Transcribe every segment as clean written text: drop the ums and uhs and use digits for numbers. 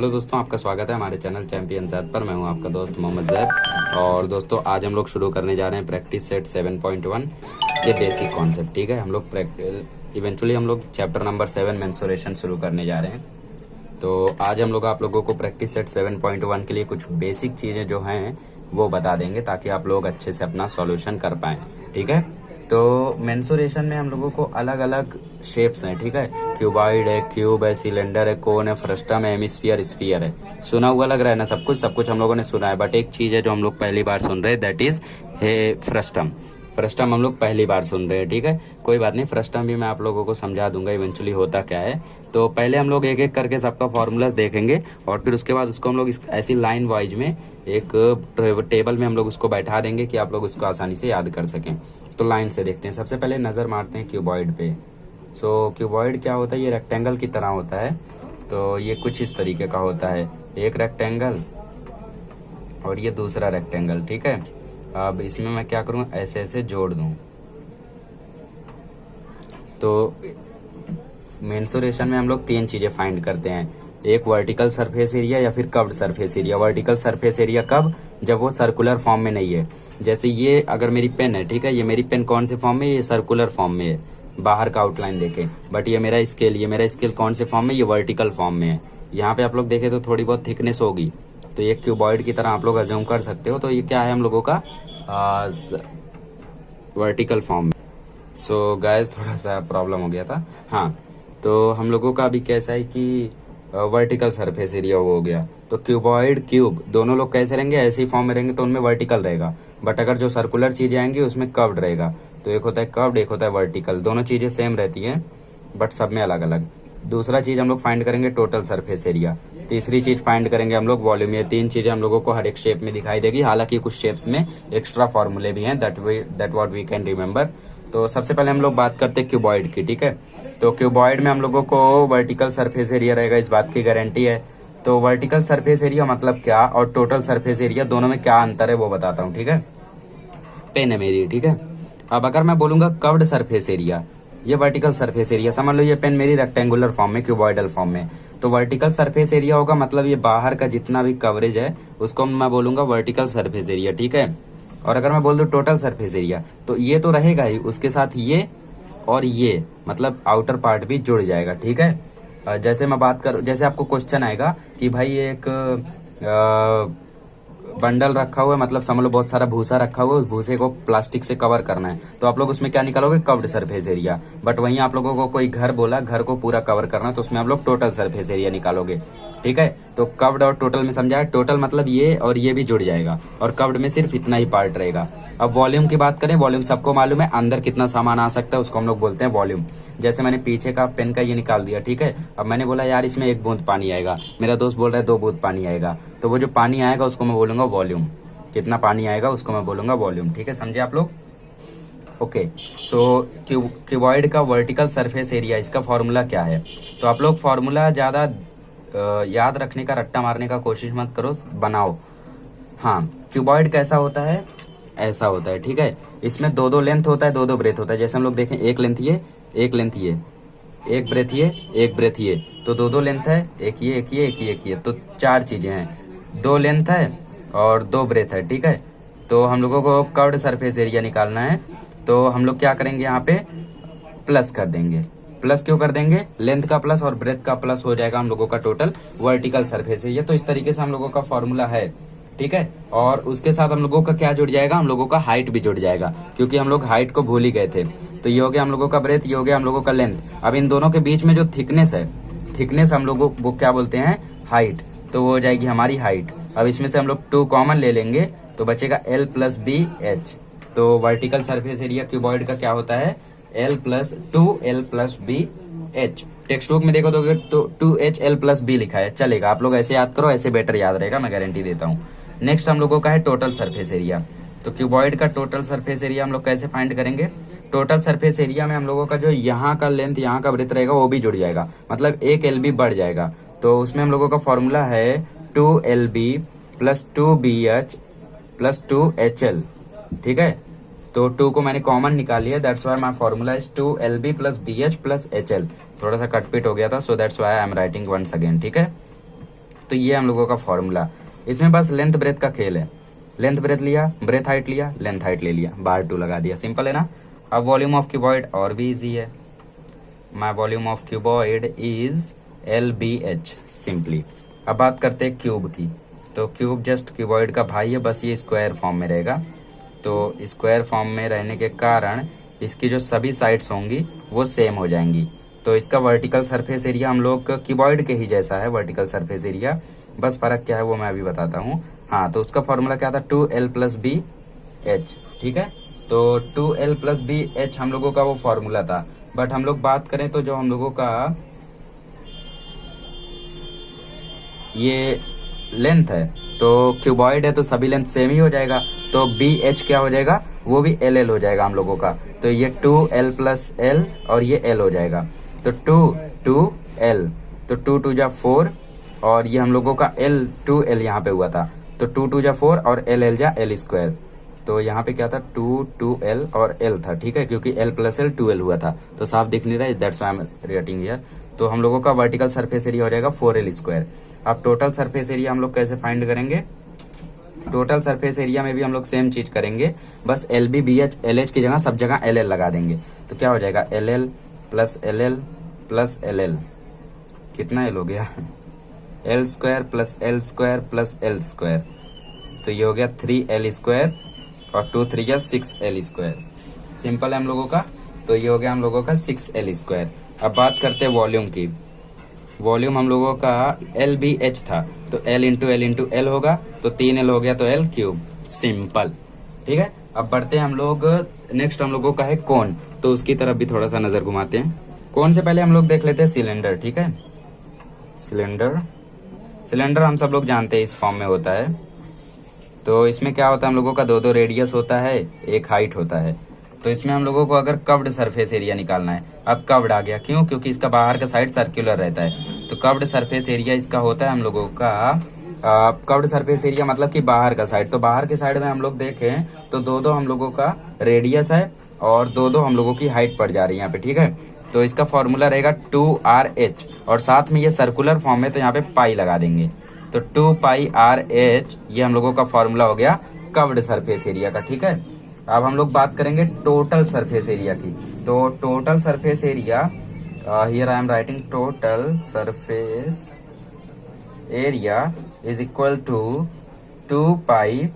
Hello दोस्तों, आपका स्वागत है हमारे चैनल चैंपियन ज़ैद पर। मैं हूं आपका दोस्त मोहम्मद ज़ैद। और दोस्तों आज हम लोग शुरू करने जा रहे हैं प्रैक्टिस सेट 7.1 के बेसिक कॉन्सेप्ट। ठीक है, हम लोग इवेंचुअली हम लोग चैप्टर नंबर 7 मेंसुरेशन शुरू करने जा रहे हैं। तो आज हम लोग आप लोगों को प्रैक्टिस सेट 7.1 के लिए कुछ बेसिक चीज़ें जो हैं वो बता देंगे ताकि आप लोग अच्छे से अपना सॉल्यूशन कर पाएँ। ठीक है, तो मेंसुरेशन में हम लोगों को अलग अलग शेप्स हैं। ठीक है, क्यूबॉइड है, क्यूब है, सिलेंडर है, कोन है, फ्रस्टम है, हेमिस्फीयर, स्फीयर है। सुना हुआ लग रहा है ना सब कुछ हम लोगों ने सुना है। बट एक चीज़ है जो हम लोग पहली बार सुन रहे हैं, दैट इज है फ्रस्टम। फ्रस्टम हम लोग पहली बार सुन रहे हैं। ठीक है, कोई बात नहीं, फ्रस्टम भी मैं आप लोगों को समझा दूंगा इवेंचुअली होता क्या है। तो पहले हम लोग एक एक करके सबका फॉर्मूलाज देखेंगे और फिर उसके बाद उसको हम लोग ऐसी लाइन वाइज में एक टेबल में हम लोग उसको बैठा देंगे कि आप लोग उसको आसानी से याद कर सकें। तो लाइन से देखते हैं। सबसे पहले नज़र मारते हैं क्यूबॉइड पे। सो क्यूबॉइड क्या होता है? ये रेक्टेंगल की तरह होता है। तो ये कुछ इस तरीके का होता है, एक रेक्टेंगल और ये दूसरा रेक्टेंगल। ठीक है, अब इसमें मैं क्या करूँ, ऐसे ऐसे जोड़ दूँ। तो मेंसुरेशन में हम लोग तीन चीज़ें फाइंड करते हैं, एक वर्टिकल सरफेस एरिया या फिर curved surface area. Vertical surface area कब? जब वो सर्कुलर फॉर्म में नहीं है। जैसे ये अगर मेरी पेन है, ठीक है, ये मेरी पेन कौन से फॉर्म में? ये सर्कुलर फॉर्म में है, बाहर का आउटलाइन देखें। बट ये मेरा स्केल कौन से फॉर्म में? ये वर्टिकल फॉर्म में है। यहाँ पे आप लोग देखें तो थोड़ी बहुत थिकनेस होगी, तो ये क्यूबॉइड की तरह आप लोग अज्यूम कर सकते हो। तो ये क्या है हम लोगों का? वर्टिकल फॉर्म में। सो गाइस थोड़ा सा प्रॉब्लम हो गया था। हाँ, तो हम लोगों का अभी कैसा है कि वर्टिकल सरफेस एरिया वो हो गया। तो क्यूबॉइड क्यूब दोनों लोग कैसे रहेंगे? ऐसे ही फॉर्म में रहेंगे तो उनमें वर्टिकल रहेगा। बट अगर जो सर्कुलर चीजें आएंगी उसमें कर्व्ड रहेगा। तो एक होता है कर्व्ड, एक होता है वर्टिकल। दोनों चीजें सेम रहती हैं बट सब में अलग अलग। दूसरा चीज हम लोग फाइंड करेंगे टोटल सरफेस एरिया। तीसरी चीज फाइंड करेंगे हम लोग वॉल्यूम। ये तीन चीजें हम लोगों को हर एक शेप में दिखाई देगी। हालांकि कुछ शेप्स में एक्स्ट्रा फॉर्मूले भी हैं, that what we can remember. तो सबसे पहले हम लोग बात करते हैं क्यूबॉइड की। ठीक है, तो क्यूबॉइड में हम लोगों को वर्टिकल सरफेस एरिया रहेगा, इस बात की गारंटी है। तो वर्टिकल सरफेस एरिया मतलब क्या और टोटल सरफेस एरिया दोनों में क्या अंतर है वो बताता हूँ। ठीक है, पेन है मेरी। ठीक है, अब अगर मैं बोलूंगा कर्व्ड सरफेस एरिया, ये वर्टिकल सरफेस एरिया, समझ लो ये पेन मेरी रेक्टेंगुलर फॉर्म में, क्यूबॉइडल फॉर्म में। तो वर्टिकल सरफेस एरिया होगा मतलब ये बाहर का जितना भी कवरेज है उसको मैं बोलूंगा वर्टिकल सरफेस एरिया। ठीक है, और अगर मैं बोल दूं टोटल सरफेस एरिया तो ये तो रहेगा ही, उसके साथ ये और ये मतलब आउटर पार्ट भी जुड़ जाएगा। ठीक है, जैसे मैं बात करूं, जैसे आपको क्वेश्चन आएगा कि भाई एक बंडल रखा हुआ है, मतलब समझ लो बहुत सारा भूसा रखा हुआ है, उस भूसे को प्लास्टिक से कवर करना है, तो आप लोग उसमें क्या निकालोगे? Curved surface area. बट वहीं आप लोगों को कोई घर बोला, घर को पूरा कवर करना है, तो उसमें आप लोग टोटल सरफेस एरिया निकालोगे। ठीक है, तो कर्व्ड और टोटल में समझा है? टोटल मतलब ये और ये भी जुड़ जाएगा और कर्व्ड में सिर्फ इतना ही पार्ट रहेगा। अब वॉल्यूम की बात करें, वॉल्यूम सबको मालूम है, अंदर कितना सामान आ सकता है उसको हम लोग बोलते हैं वॉल्यूम। जैसे मैंने पीछे का पेन का ये निकाल दिया, ठीक है, अब मैंने बोला यार इसमें 1 बूंद पानी आएगा, मेरा दोस्त बोल रहा है 2 बूंद पानी आएगा, तो वो जो पानी आएगा उसको मैं बोलूंगा वॉल्यूम। कितना पानी आएगा उसको मैं बोलूंगा वॉल्यूम। ठीक है, समझे आप लोग? ओके, सो क्यूबॉइड का वर्टिकल सरफेस एरिया, इसका फॉर्मूला क्या है? तो आप लोग फॉर्मूला ज्यादा याद रखने का, रट्टा मारने का कोशिश मत करो, बनाओ। हाँ, क्यूबॉइड कैसा होता है? ऐसा होता है। ठीक है, इसमें दो लेंथ होता है, दो ब्रेथ होता है। जैसे हम लोग देखें, एक लेंथ ये, एक लेंथ ये, एक ब्रेथ ये, एक ब्रेथ ये, तो दो लेंथ है, एक ये, एक ये, एक ये, एक ये, तो 4 चीजें हैं। 2 लेंथ है और 2 ब्रेथ है। ठीक है, तो हम लोगों को कर्व्ड सरफेस एरिया निकालना है, तो हम लोग क्या करेंगे? यहाँ पे प्लस कर देंगे। प्लस क्यों कर देंगे? लेंथ का प्लस और ब्रेथ का प्लस हो जाएगा हम लोगों का टोटल वर्टिकल सरफेस एरिया। तो इस तरीके से हम लोगों का फॉर्मूला है। ठीक है, और उसके साथ हम लोगों का क्या जुड़ जाएगा? हम लोगों का हाइट भी जुड़ जाएगा, क्योंकि हम लोग हाइट को भूल ही गए थे। तो ये हो गया हम लोगों का ब्रेथ, ये हो गया हम लोगों का लेंथ। अब इन दोनों के बीच में जो थिकनेस है, थिकनेस हम लोगों को क्या बोलते हैं? हाइट। तो वो हो जाएगी हमारी हाइट। अब इसमें से हम लोग 2 कॉमन ले लेंगे तो बचेगा L + B H। तो वर्टिकल सरफेस एरिया क्यूबॉइड का क्या होता है? L + 2L + B H। Text book में देखो तो 2HL + B लिखा है, चलेगा। आप लोग ऐसे याद करो, ऐसे बेटर याद रहेगा, मैं गारंटी देता हूँ। नेक्स्ट हम लोगों का है टोटल सरफेस एरिया। तो क्यूबॉइड का टोटल सरफेस एरिया हम लोग कैसे फाइंड करेंगे? टोटल सरफेस एरिया में हम लोगों का जो यहाँ का लेंथ, यहाँ का ब्रेथ रहेगा वो भी जुड़ जाएगा, मतलब 1 LB बढ़ जाएगा। तो उसमें हम लोगों का फॉर्मूला है 2LB + 2BH + 2HL। ठीक है, तो 2 को मैंने कॉमन निकाल लिया, that's why my formula is 2LB + BH + HL। थोड़ा सा कटपिट हो गया था, so that's why I am writing once again. ठीक है, तो ये हम लोगों का फॉर्मूला। इसमें बस लेंथ ब्रेथ का खेल है, लेंथ ब्रेथ लिया, ब्रेथ हाइट लिया, लेंथ हाइट ले लिया, बार 2 लगा दिया, सिंपल है ना। अब वॉल्यूम ऑफ क्यूबॉइड और भी इजी है, my volume of cuboid is LBH simply. अब बात करते हैं क्यूब की, तो क्यूब जस्ट क्यूबॉइड का भाई है, बस ये स्क्वायर फॉर्म में रहेगा। तो स्क्वायर फॉर्म में रहने के कारण इसकी जो सभी साइड्स होंगी वो सेम हो जाएंगी। तो इसका वर्टिकल सरफेस एरिया हम लोग क्यूबॉइड के ही जैसा है, वर्टिकल सरफेस एरिया, बस फर्क क्या है वो मैं अभी बताता हूँ। हाँ, तो उसका फॉर्मूला क्या था, 2L+BH, ठीक है। तो 2L+BH हम लोगों का वो फॉर्मूला था। बट हम लोग बात करें तो जो हम लोगों का ये लेंथ है, तो क्यूबॉइड है तो सभी लेंथ सेम ही हो जाएगा, तो BH क्या हो जाएगा, वो भी LL हो जाएगा हम लोगों का। तो ये 2L+L और ये L हो जाएगा, तो 2L, तो 2 जा 4 और ये हम लोगों का 2L यहाँ पे हुआ था, तो 2 जा 4 और L जा L स्क्वायर। तो यहाँ पे क्या था, 2L और L था, ठीक है, क्योंकि L+L 2L हुआ था, तो साफ दिख नहीं रहा है, that's why I am writing here. तो हम लोगों का वर्टिकल सरफेस एरिया हो जाएगा 4L स्क्वायर। अब टोटल सरफेस एरिया हम लोग कैसे फाइंड करेंगे, टोटल सरफेस एरिया में भी हम लोग सेम चीज करेंगे, बस LBBH LH की जगह सब जगह LL लगा देंगे। तो क्या हो जाएगा, LL plus LL plus LL, कितना L हो गया, L square plus L square plus L square, तो ये हो गया 3L स्क्वायर और 2 3 6L स्क्वायर, सिंपल है हम लोगों का। तो ये हो गया हम लोगों का 6L स्क्वायर। अब बात करते हैं वॉल्यूम की, वॉल्यूम हम लोगों का LBH था, तो L into L into L होगा, तो 3L हो गया, तो L क्यूब, सिंपल, ठीक है। अब बढ़ते हैं हम लोग, नेक्स्ट हम लोगों का है कोन, तो उसकी तरफ भी थोड़ा सा नजर घुमाते हैं। कोन से पहले हम लोग देख लेते हैं सिलेंडर, ठीक है। सिलेंडर, सिलेंडर हम सब लोग जानते हैं इस फॉर्म में होता है। तो इसमें क्या होता है, हम लोगों का 2 रेडियस होता है, एक हाइट होता है। तो इसमें हम लोगों को अगर कव्ड सरफेस एरिया निकालना है, अब कव्ड आ गया, क्यों, क्योंकि इसका बाहर का साइड सर्कुलर रहता है, तो कव्ड सरफेस एरिया इसका होता है हम लोगों का, कव्ड सरफेस एरिया मतलब कि बाहर का साइड। तो बाहर के साइड में हम लोग देखें तो 2 हम लोगों का रेडियस है और 2 हम लोगों की हाइट पड़ जा रही है यहाँ पे, ठीक है। तो इसका फॉर्मूला रहेगा 2RH और साथ में ये सर्कुलर फॉर्म में, तो यहाँ पे पाई लगा देंगे, तो 2πRH ये हम लोगों का फॉर्मूला हो गया कव्ड सरफेस एरिया का, ठीक है। अब हम लोग बात करेंगे टोटल सरफेस एरिया की, तो total surface area, here I am writing total surface area is equal to 2πr+h,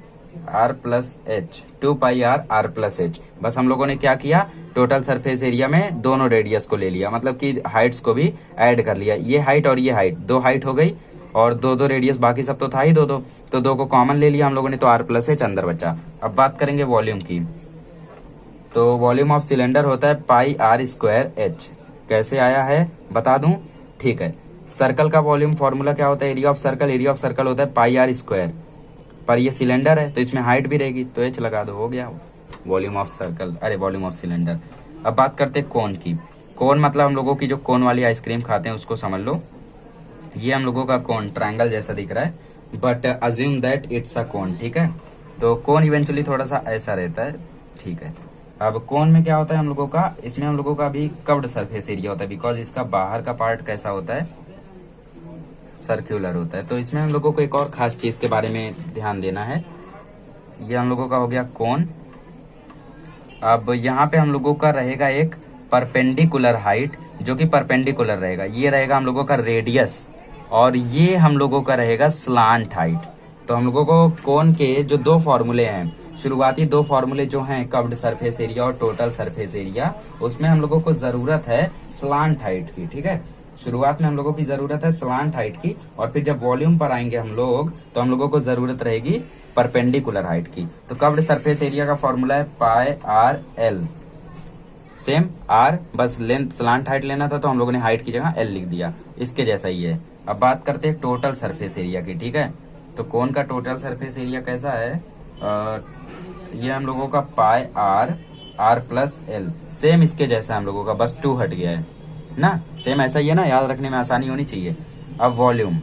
2πr+h। बस हम लोगों ने क्या किया, टोटल सरफेस एरिया में दोनों रेडियस को ले लिया, मतलब कि हाइट्स को भी ऐड कर लिया, ये हाइट और ये हाइट, 2 हाइट हो गई और 2 रेडियस, बाकी सब तो था ही 2, तो 2 को कॉमन ले लिया हम लोगों ने, तो r+h अंदर बचा। अब बात करेंगे वॉल्यूम की, तो वॉल्यूम ऑफ सिलेंडर होता है πr²h। कैसे आया है बता दूं, ठीक है। सर्कल का वॉल्यूम फॉर्मूला क्या होता है, area of circle, area of circle होता है πr², पर ये सिलेंडर है तो इसमें हाइट भी रहेगी, तो h लगा दो, हो गया वॉल्यूम ऑफ सर्कल, अरे वॉल्यूम ऑफ सिलेंडर। अब बात करते हैं कोन की, कोन मतलब हम लोगों की जो कोन वाली आइसक्रीम खाते हैं उसको समझ लो, ये हम लोगों का कोन ट्रायंगल जैसा दिख रहा है, but assume that it's a cone, ठीक है। तो कोन इवेंचुअली थोड़ा सा ऐसा रहता है, ठीक है। अब कोन में क्या होता है हम लोगों का, इसमें हम लोगों का भी कव्ड सरफेस एरिया होता है, बिकॉज इसका बाहर का पार्ट कैसा होता है, सर्कुलर होता है। तो इसमें हम लोगों को एक और खास चीज के बारे में ध्यान देना है, ये हम लोगों का हो गया कोन। अब यहाँ पे हम लोगों का रहेगा एक परपेंडिकुलर हाइट, जो कि परपेंडिकुलर रहेगा, ये रहेगा हम लोगों का रेडियस, और ये हम लोगों का रहेगा स्लांट हाइट। तो हम लोगों को कोन के जो 2 फॉर्मूले हैं, शुरुआती 2 फॉर्मूले जो हैं कव्ड सरफेस एरिया और टोटल सरफेस एरिया, उसमें हम लोगों को जरूरत है स्लांट हाइट की, ठीक है। शुरुआत में हम लोगों की जरूरत है स्लांट हाइट की, और फिर जब वॉल्यूम पर आएंगे हम लोग तो हम लोगों को जरूरत रहेगी परपेंडिकुलर हाइट की। तो कव्ड सरफेस एरिया का फॉर्मूला है πRL, सेम R, बस लेंथ स्लांट हाइट लेना था तो हम लोगों ने हाइट की जगह L लिख दिया, इसके जैसा ही है। अब बात करते हैं टोटल सरफेस एरिया की, ठीक है। तो कोन का टोटल सरफेस एरिया कैसा है, ये हम लोगों का πR+L, सेम इसके जैसा हम लोगों का, बस 2 हट गया है ना, सेम ऐसा ही है ना, याद रखने में आसानी होनी चाहिए। अब volume,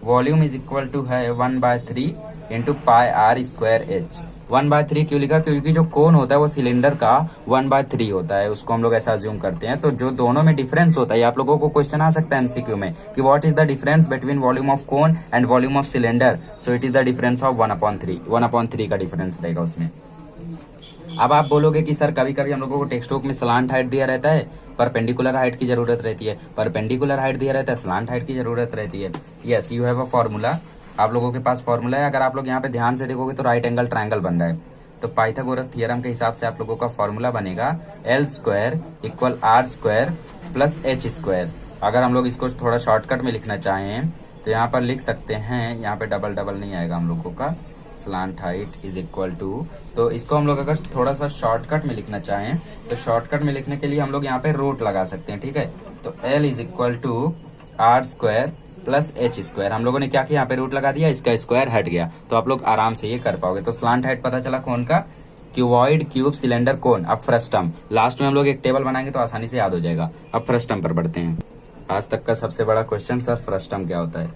volume is equal to है 1/3 इंटू πr²h, 1/3 क्यों लिखा? क्योंकि जो कोन होता है वो सिलेंडर का 1/3 होता है, उसको हम लोग ऐसा अज्यूम करते हैं। तो जो दोनों में डिफरेंस होता है, आप लोगों को क्वेश्चन आ सकता है एमसीक्यू में कि what is the difference between volume of cone and volume of cylinder, so it is the difference of 1/3 का डिफरेंस रहेगा उसमें। अब आप बोलोगे कि सर कभी कभी हम लोगों को टेक्स्ट बुक में स्लांट हाइट दिया रहता है, परपेंडिकुलर हाइट की जरूरत रहती है, परपेंडिकुलर हाइट दिया रहता है, स्लांट हाइट की जरूरत रहती है। Yes, you have a formula, आप लोगों के पास फॉर्मूला है। अगर आप लोग यहाँ पे ध्यान से देखोगे तो राइट एंगल ट्रायंगल बन रहा है, तो पाइथागोरस थ्योरम के हिसाब से आप लोगों का फॉर्मूला बनेगा L² = R² + H²। अगर हम लोग इसको थोड़ा शॉर्टकट में लिखना चाहें तो यहाँ पर लिख सकते हैं, यहाँ पे डबल डबल नहीं आएगा हम लोगों का, slant height is equal to, तो इसको हम लोग अगर थोड़ा सा शॉर्टकट में लिखना चाहें तो शॉर्टकट में लिखने के लिए हम लोग यहाँ पे रूट लगा सकते हैं, ठीक है। तो L = R² + H²। हम लोगों ने क्या किया, यहाँ पे रूट लगा दिया, इसका स्क्वायर हट गया, तो आप लोग आराम से ये कर पाओगे। तो स्लांट हाइट पता चला कौन का, क्यूबॉइड, क्यूब, सिलेंडर, कोन। अब फ्रस्टम, लास्ट में हम लोग एक टेबल बनाएंगे तो आसानी से याद हो जाएगा। अब फ्रस्टम पर बढ़ते हैं। आज तक का सबसे बड़ा क्वेश्चन, सर फ्रस्टम क्या होता है?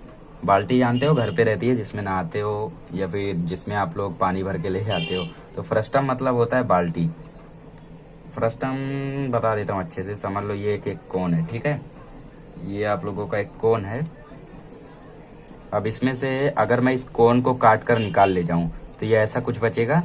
बाल्टी जानते हो, घर पे रहती है जिसमें नहाते हो या फिर जिसमें आप लोग पानी भर के ले आते हो, तो फ्रस्टम मतलब होता है बाल्टी। फ्रस्टम बता देता हूँ अच्छे से, समझ लो ये एक कोन है, ठीक है। ये आप लोगों का एक कोन है। अब इसमें से अगर मैं इस कोन को काट कर निकाल ले जाऊं तो ये ऐसा कुछ बचेगा।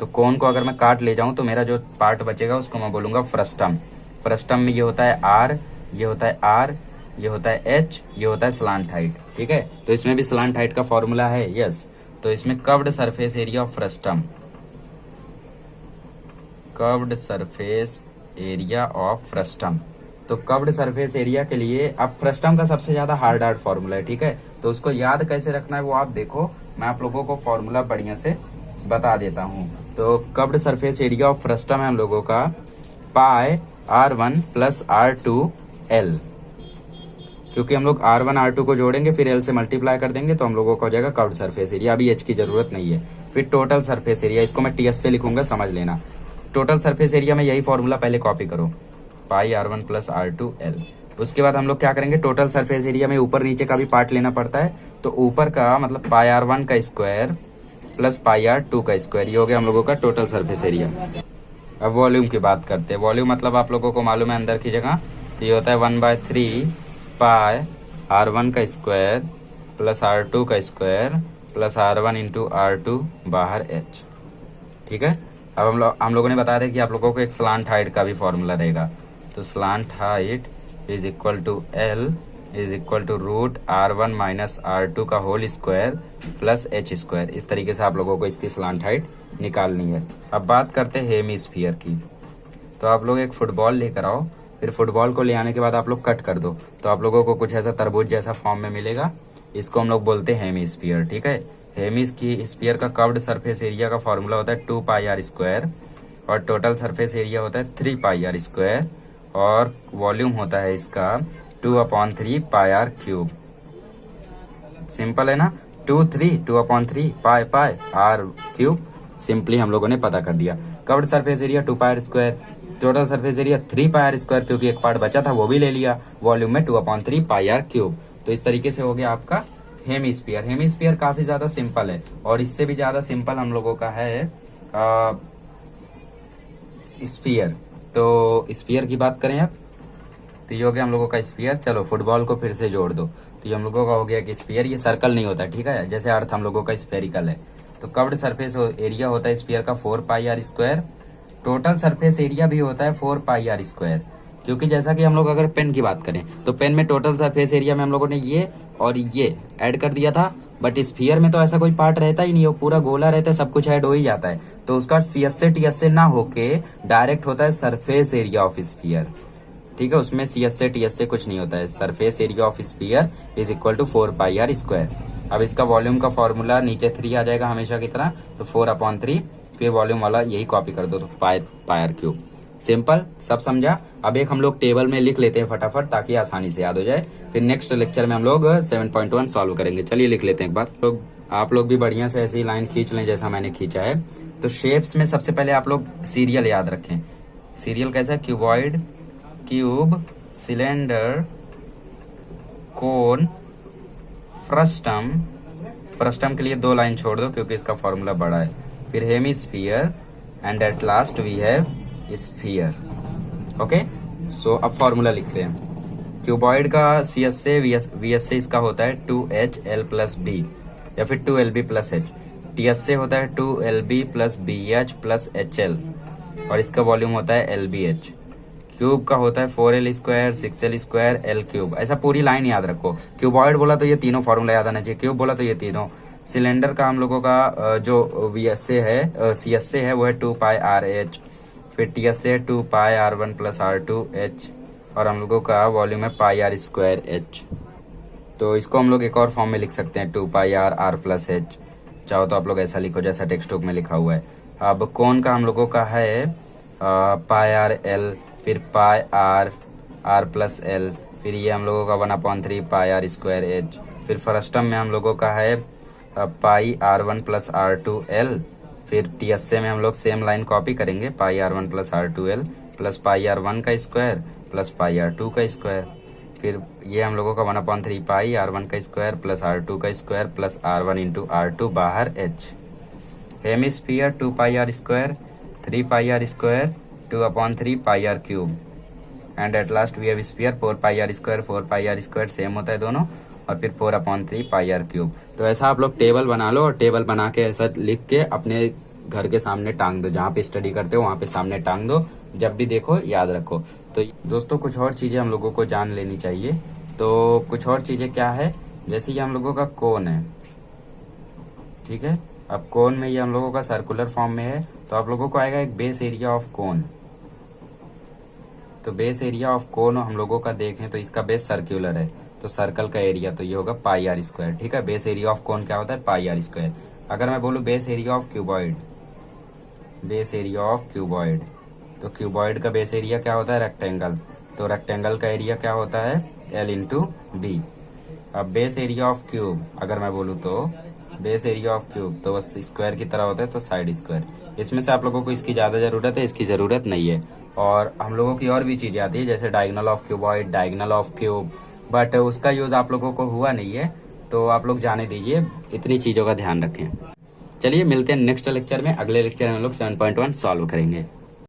तो कोन को अगर मैं काट ले जाऊं तो मेरा जो पार्ट बचेगा उसको मैं बोलूंगा फ्रस्टम। फ्रस्टम में ये होता है R, ये होता है R, ये होता है H, ये होता है स्लांट हाइट, ठीक है। तो इसमें भी स्लांट हाइट का फॉर्मूला है, यस। तो इसमें curved surface area of frustum, curved surface area of frustum. तो कर्व्ड सरफेस एरिया के लिए, अब फ्रस्टम का सबसे ज्यादा हार्ड फॉर्मूला है, ठीक है। तो उसको याद कैसे रखना है वो आप देखो, मैं आप लोगों को फॉर्मूला बढ़िया से बता देता हूँ। तो curved surface area of frustum है हम लोगों का πr1 + r2l, क्योंकि हम लोग r1 r2 को जोड़ेंगे फिर l से मल्टीप्लाई कर देंगे तो हम लोगों का हो जाएगा कर्व्ड सरफेस एरिया। अभी h की जरूरत नहीं है। फिर टोटल सरफेस एरिया, इसको मैं ts से लिखूंगा, समझ लेना। टोटल सरफेस एरिया में यही फॉर्मूला पहले कॉपी करो, πr1 + r2l। उसके बाद हम लोग क्या करेंगे, टोटल सरफेस एरिया में ऊपर नीचे का भी पार्ट लेना पड़ता है, तो ऊपर का मतलब πr1 का स्क्वायर + πr2 का स्क्वायर, ये हो गया हम लोगों का टोटल सरफेस एरिया। अब वॉल्यूम की बात करते हैं। वॉल्यूम मतलब आप लोगों को मालूम है अंदर की जगह, तो ये होता है 1/3 πr1 का स्क्वायर + r2 का स्क्वायर + r1 × r2 बाहर h, ठीक है। अब हम लोगों ने बता दें कि आप लोगों को एक स्लांट हाइट का भी फॉर्मूला रहेगा। तो slant height is equal to L = √r1 - r2 का होल स्क्वायर + h²। इस तरीके से आप लोगों को इसकी स्लांट हाइट निकालनी है। अब बात करते हैं हेमीस्फीयर की। तो आप लोग एक फुटबॉल लेकर आओ, फिर फुटबॉल को ले आने के बाद आप लोग कट कर दो, तो आप लोगों को कुछ ऐसा तरबूज जैसा फॉर्म में मिलेगा। इसको हम लोग बोलते हैं हेमीस्फीयर, ठीक है। हेमीस्फीयर का कर्व्ड सरफेस एरिया का फॉर्मूला होता है 2πr², और टोटल सरफेस एरिया होता है 3πr², और वॉल्यूम होता है इसका 2/3 πr³। सिंपल है ना, 2/3 πr³। सिंपली हम लोगों ने पता कर दिया। Curved surface area 2πr², total surface area 3πr², क्योंकि एक पार्ट बचा था वो भी ले लिया, वॉल्यूम में 2/3 πr³। तो इस तरीके से हो गया आपका हेमीस्फीयर। हेमीस्फीयर काफी ज्यादा सिंपल है, और इससे भी ज्यादा सिंपल हम लोगों का है स्फीयर। तो स्फीयर की बात करें अब, तो ये हो गया हम लोगों का स्फीयर। चलो फुटबॉल को फिर से जोड़ दो, तो ये हम लोगों का हो गया कि स्फीयर, ये सर्कल नहीं होता, ठीक है, जैसे अर्थ हम लोगों का स्फेरिकल है। तो कर्व्ड सरफेस एरिया होता है स्फीयर का 4πr², टोटल सरफेस एरिया भी होता है 4πr², क्योंकि जैसा कि हम लोग अगर पेन की बात करें तो पेन में टोटल सरफेस एरिया में हम लोगों ने ये और ये ऐड कर दिया था, बट स्फीयर में तो ऐसा कोई पार्ट रहता ही नहीं, वो पूरा गोला रहता है, सब कुछ ऐड हो ही जाता है। तो उसका CS से TS से ना होके डायरेक्ट होता है सरफेस एरिया ऑफ स्फीयर, ठीक है। उसमें CS से TS से कुछ नहीं होता है। Surface area of sphere is equal to 4πr²। अब इसका वॉल्यूम का फॉर्मूला नीचे 3 आ जाएगा हमेशा की तरह, तो 4/3, फिर वॉल्यूम वाला यही कॉपी कर दो, तो πr³। सिंपल, सब समझा। अब एक हम लोग टेबल में लिख लेते हैं फटाफट, ताकि आसानी से याद हो जाए। फिर नेक्स्ट लेक्चर में हम लोग 7.1 सॉल्व करेंगे। चलिए लिख लेते हैं एक बार। तो आप लोग भी बढ़िया से ऐसी लाइन खींच लें जैसा मैंने खींचा है। तो शेप्स में सबसे पहले आप लोग सीरियल याद रखें। सीरियल कैसा है, क्यूबॉइड, क्यूब, सिलेंडर, कोन, फ्रस्टम, फर्स्ट टर्म के लिए 2 लाइन छोड़ दो क्योंकि इसका फॉर्मूला बड़ा है। फिर hemisphere and at last we have sphere. Okay, so अब फॉर्मूला लिखते हैं। क्यूबॉइड का CS से VS से इसका होता है 2HL प्लस B या फिर 2LB प्लस H। TS से होता है 2LB plus BH plus HL और इसका वॉल्यूम होता है LBH। क्यूब का होता है 4L square 6L square L cube. ऐसा पूरी लाइन याद रखो। क्यूबॉइड बोला तो ये तीनों फॉर्मूला याद आना चाहिए, क्यूब बोला तो ये तीनों। सिलेंडर का हम लोगों का जो VS से है CS से है वो है 2 पाई RH, फिर TS से है 2 पाई R1 प्लस R2H और हम लोगों का वॉल्यूम है पाई R स्क्वायर H। तो इसको हम लोग एक और फॉर्म में लिख सकते हैं 2 पाई R प्लस H। चाहो तो आप लोग ऐसा लिखो जैसा टेक्स्ट बुक में लिखा हुआ है। अब कोन का हम लोगों का है पाई R L, फिर पाई R प्लस L, फिर ये हम लोगों का 1/3 पाई R स्क्वायर H। फिर फर्स्ट टर्म में हम लोगों का है पाई R1 प्लस R2L। फिर TSA में हम लोग सेम लाइन कॉपी करेंगे, पाई R1 plus R2L plus pi R1 का स्क्वायर प्लस पाई R2 का स्क्वायर। फिर ये हम लोगों का 1/3 पाई R1 का स्क्वायर प्लस R2 का square plus R1 into R2 बाहर H। Hemisphere 2 pi R square 3 pi R square 2/3 pi R cube and at last we have sphere 4 pi R square 4 pi R square same होता है दोनों और फिर 4/3 पाई R cube. तो ऐसा आप लोग टेबल बना लो और टेबल बना के ऐसा लिख के अपने घर के सामने टांग दो, जहाँ पे स्टडी करते हो वहाँ पे सामने टांग दो, जब भी देखो याद रखो। तो दोस्तों कुछ और चीजें हम लोगों को जान लेनी चाहिए। तो कुछ और चीजें क्या है, जैसे ये हम लोगों का कोन है, ठीक है। अब कोन में ये हम लोगों का सर्कुलर फॉर्म में है तो आप लोगों को आएगा एक बेस एरिया ऑफ कोन। तो बेस एरिया ऑफ कोन हम लोगों का देखें तो इसका बेस सर्कुलर है तो सर्कल का एरिया तो ये होगा पाई R स्क्वायर, ठीक है। बेस एरिया ऑफ कोन क्या होता है, पाई R स्क्वायर। अगर मैं बोलूं base area of cuboid, base area of cuboid, तो क्यूबॉइड का बेस एरिया क्या होता है, रेक्टेंगल। तो रेक्टेंगल का एरिया क्या होता है, L इंटू बी। अब बेस एरिया ऑफ क्यूब अगर मैं बोलूँ तो बेस एरिया ऑफ क्यूब तो बस स्क्वायर की तरह होता है तो साइड स्क्वायर। इसमें से आप लोगों को इसकी ज्यादा जरूरत है, इसकी जरूरत नहीं है। और हम लोगों की और भी चीजें आती है जैसे diagonal of cuboid, diagonal of cube, but उसका यूज आप लोगों को हुआ नहीं है तो आप लोग जाने दीजिए, इतनी चीजों का ध्यान रखें। चलिए मिलते हैं नेक्स्ट लेक्चर में। अगले लेक्चर में हम लोग 7.1 सॉल्व करेंगे।